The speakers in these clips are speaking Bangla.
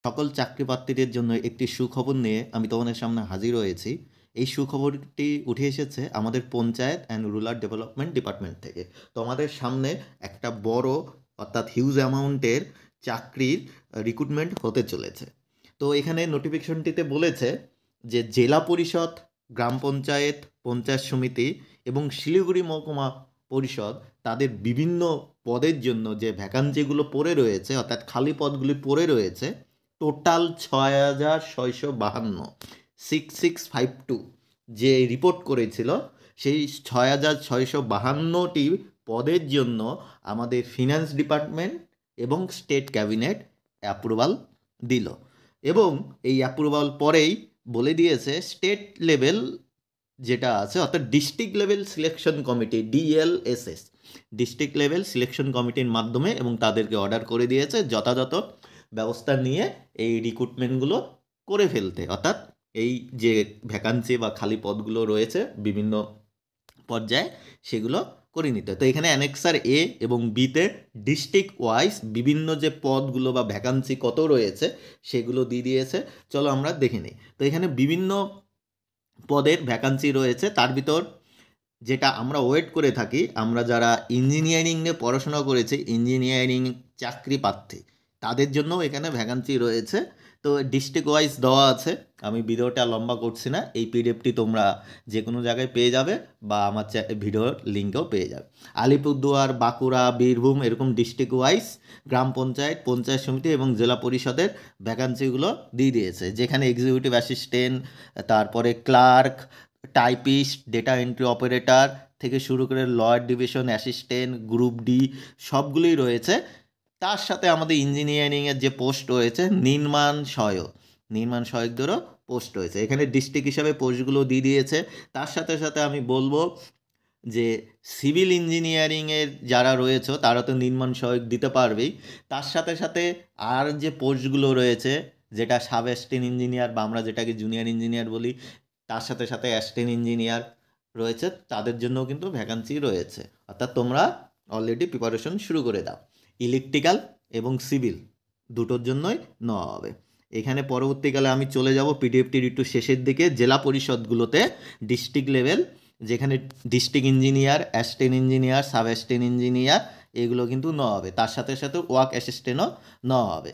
সকল চাকরি প্রার্থীদের জন্য একটি সুখবর নিয়ে আমি তোমাদের সামনে হাজির হয়েছি। এই সুখবরটি উঠে এসেছে আমাদের panchayat and rural development department থেকে। তোমাদের সামনে একটা বড় অর্থাৎ হিউজ অ্যামাউন্টের চাকরির রিক্রুটমেন্ট হতে চলেছে। তো এখানে নোটিফিকেশনটিতে বলেছে যে জেলা পরিষদ, গ্রাম পঞ্চায়েত, পঞ্চায়েত সমিতি এবং শিলিগুড়ি মহকুমা পরিষদ তাদের বিভিন্ন পদের জন্য যে ভ্যাকান্সিগুলো পড়ে রয়েছে অর্থাৎ খালি পদগুলি পড়ে রয়েছে, টোটাল 6,652, 6652 যে রিপোর্ট করেছিল, সেই 6,652টি পদের জন্য আমাদের ফিনান্স ডিপার্টমেন্ট এবং স্টেট ক্যাবিনেট অ্যাপ্রুভাল দিল। এবং এই অ্যাপ্রুভাল পরেই বলে দিয়েছে স্টেট লেভেল যেটা আছে অর্থাৎ district level selection committee, DLSS, district level selection কমিটির মাধ্যমে এবং তাদেরকে অর্ডার করে দিয়েছে যথাযথ ব্যবস্থা নিয়ে এই রিক্রুটমেন্টগুলো করে ফেলতে, অর্থাৎ এই যে ভ্যাকান্সি বা খালি পদগুলো রয়েছে বিভিন্ন পর্যায়ে সেগুলো করে নিতে। তো এখানে অ্যানেক্সার এ এবং বিতে ডিস্ট্রিক্ট ওয়াইজ বিভিন্ন যে পদগুলো বা ভ্যাকান্সি কত রয়েছে সেগুলো দিয়ে দিয়েছে। চলো আমরা দেখে নিই। তো এখানে বিভিন্ন পদের ভ্যাকান্সি রয়েছে, তার ভিতর যেটা আমরা ওয়েট করে থাকি, আমরা যারা ইঞ্জিনিয়ারিং নিয়ে পড়াশোনা করেছি, ইঞ্জিনিয়ারিং চাকরি প্রার্থী, তাদের জন্যও এখানে ভ্যাকান্সি রয়েছে। তো ডিস্ট্রিক্ট ওয়াইজ দেওয়া আছে, আমি ভিডিওটা লম্বা করছি না, এই পিডিএফটি তোমরা যে কোনো জায়গায় পেয়ে যাবে বা আমার ভিডিওর লিঙ্কেও পেয়ে যাবে। আলিপুরদুয়ার, বাঁকুড়া, বীরভূম এরকম ডিস্ট্রিক্ট ওয়াইজ গ্রাম পঞ্চায়েত, পঞ্চায়েত সমিতি এবং জেলা পরিষদের ভ্যাকান্সিগুলো দিয়ে দিয়েছে, যেখানে এক্সিকিউটিভ অ্যাসিস্ট্যান্ট, তারপরে clerk, typist, data entry operator থেকে শুরু করে lower division assistant, group D সবগুলোই রয়েছে। তার সাথে আমাদের ইঞ্জিনিয়ারিংয়ের যে পোস্ট রয়েছে, নির্মাণ সহায়কদেরও পোস্ট রয়েছে। এখানে ডিস্ট্রিক্ট হিসাবে পোস্টগুলো দিয়ে দিয়েছে। তার সাথে সাথে আমি বলবো যে সিভিল ইঞ্জিনিয়ারিংয়ের যারা রয়েছে তারা তো নির্মাণ সহায়ক দিতে পারবেই, তার সাথে সাথে আর যে পোস্টগুলো রয়েছে যেটা সাব অ্যাসিস্ট্যান্ট ইঞ্জিনিয়ার বা আমরা যেটাকে জুনিয়র ইঞ্জিনিয়ার বলি, তার সাথে সাথে অ্যাসিস্ট্যান্ট ইঞ্জিনিয়ার রয়েছে, তাদের জন্যও কিন্তু ভ্যাকান্সি রয়েছে। অর্থাৎ তোমরা অলরেডি প্রিপারেশন শুরু করে দাও। ইলেকট্রিক্যাল এবং সিভিল দুটোর জন্যই নেওয়া হবে। এখানে পরবর্তীকালে আমি চলে যাব পিডিএফটির একটু শেষের দিকে, জেলা পরিষদগুলোতে ডিস্ট্রিক্ট লেভেল, যেখানে district engineer, assistant engineer, sub assistant engineer এগুলো কিন্তু নেওয়া হবে, তার সাথে সাথে ওয়ার্ক অ্যাসিস্ট্যান্টও নেওয়া হবে।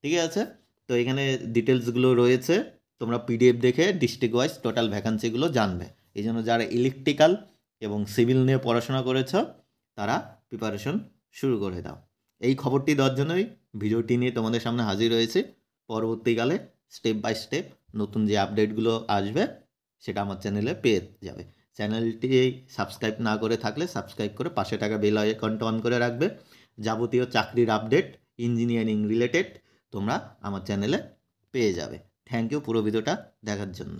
ঠিক আছে, তো এখানে ডিটেলসগুলো রয়েছে, তোমরা পিডিএফ দেখে ডিস্ট্রিক্ট ওয়াইজ টোটাল ভ্যাকান্সিগুলো জানবে। এই জন্য যারা ইলেকট্রিক্যাল এবং সিভিল নিয়ে পড়াশোনা করেছ তারা প্রিপারেশন শুরু করে দাও। এই খবরটি দেওয়ার জন্যই ভিডিওটি নিয়ে তোমাদের সামনে হাজির হয়েছে। পরবর্তীকালে স্টেপ বাই স্টেপ নতুন যে আপডেটগুলো আসবে সেটা আমার চ্যানেলে পেয়ে যাবে। চ্যানেলটি সাবস্ক্রাইব না করে থাকলে সাবস্ক্রাইব করে পাশে থাকা বেল আইকনটা অন করে রাখবে। যাবতীয় চাকরির আপডেট ইঞ্জিনিয়ারিং রিলেটেড তোমরা আমার চ্যানেলে পেয়ে যাবে। থ্যাংক ইউ পুরো ভিডিওটা দেখার জন্য।